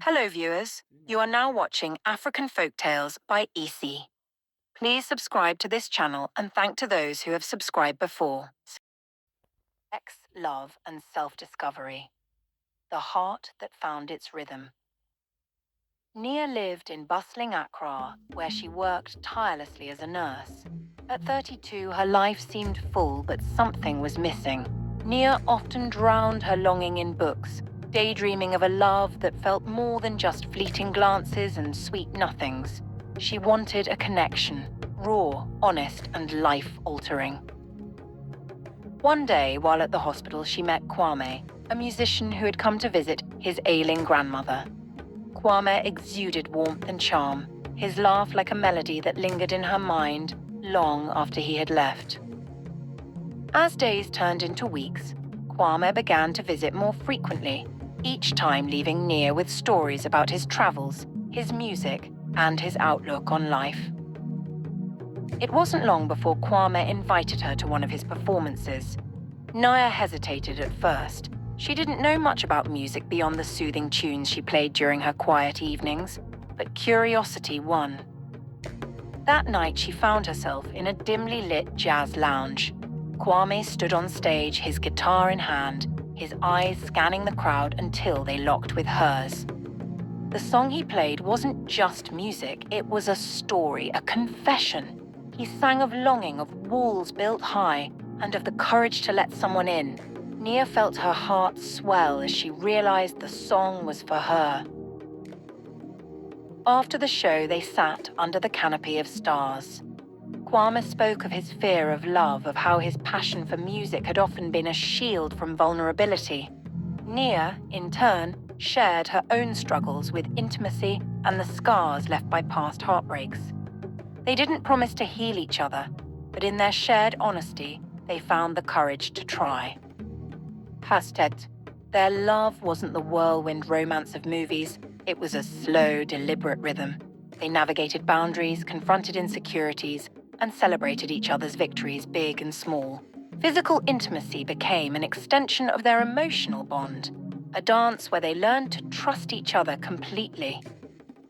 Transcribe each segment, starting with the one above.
Hello viewers, you are now watching African Folktales by EC. Please subscribe to this channel and thank to those who have subscribed before. Sex, love and self-discovery. The heart that found its rhythm. Nia lived in bustling Accra, where she worked tirelessly as a nurse. At 32, her life seemed full, but something was missing. Nia often drowned her longing in books, daydreaming of a love that felt more than just fleeting glances and sweet nothings. She wanted a connection, raw, honest, and life-altering. One day, while at the hospital, she met Kwame, a musician who had come to visit his ailing grandmother. Kwame exuded warmth and charm, his laugh like a melody that lingered in her mind long after he had left. As days turned into weeks, Kwame began to visit more frequently, each time leaving Nia with stories about his travels, his music, and his outlook on life. It wasn't long before Kwame invited her to one of his performances. Nia hesitated at first. She didn't know much about music beyond the soothing tunes she played during her quiet evenings, but curiosity won. That night, she found herself in a dimly lit jazz lounge. Kwame stood on stage, his guitar in hand, his eyes scanning the crowd until they locked with hers. The song he played wasn't just music, it was a story, a confession. He sang of longing, of walls built high, and of the courage to let someone in. Nia felt her heart swell as she realized the song was for her. After the show, they sat under the canopy of stars. Kwame spoke of his fear of love, of how his passion for music had often been a shield from vulnerability. Nia, in turn, shared her own struggles with intimacy and the scars left by past heartbreaks. They didn't promise to heal each other, but in their shared honesty, they found the courage to try. Hastet, their love wasn't the whirlwind romance of movies, it was a slow, deliberate rhythm. They navigated boundaries, confronted insecurities, and celebrated each other's victories, big and small. Physical intimacy became an extension of their emotional bond, a dance where they learned to trust each other completely.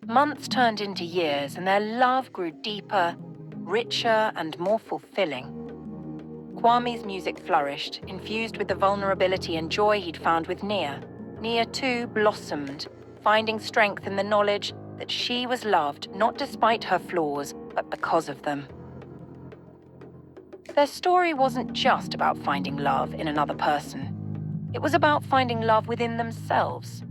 Months turned into years, and their love grew deeper, richer, and more fulfilling. Kwame's music flourished, infused with the vulnerability and joy he'd found with Nia. Nia, too, blossomed, finding strength in the knowledge that she was loved not despite her flaws, but because of them. Their story wasn't just about finding love in another person. It was about finding love within themselves.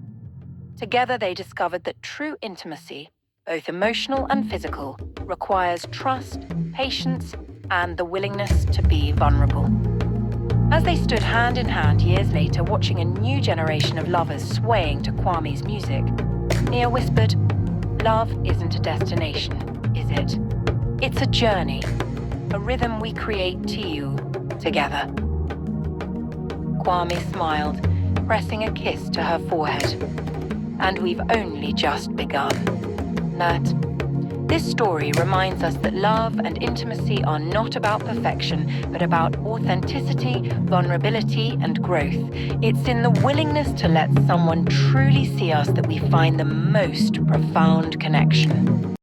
Together, they discovered that true intimacy, both emotional and physical, requires trust, patience, and the willingness to be vulnerable. As they stood hand in hand years later, watching a new generation of lovers swaying to Kwame's music, Nia whispered, "Love isn't a destination, is it? It's a journey, a rhythm we create to you together." Kwame smiled, pressing a kiss to her forehead. "And we've only just begun." That this story reminds us that love and intimacy are not about perfection, but about authenticity, vulnerability, and growth. It's in the willingness to let someone truly see us that we find the most profound connection.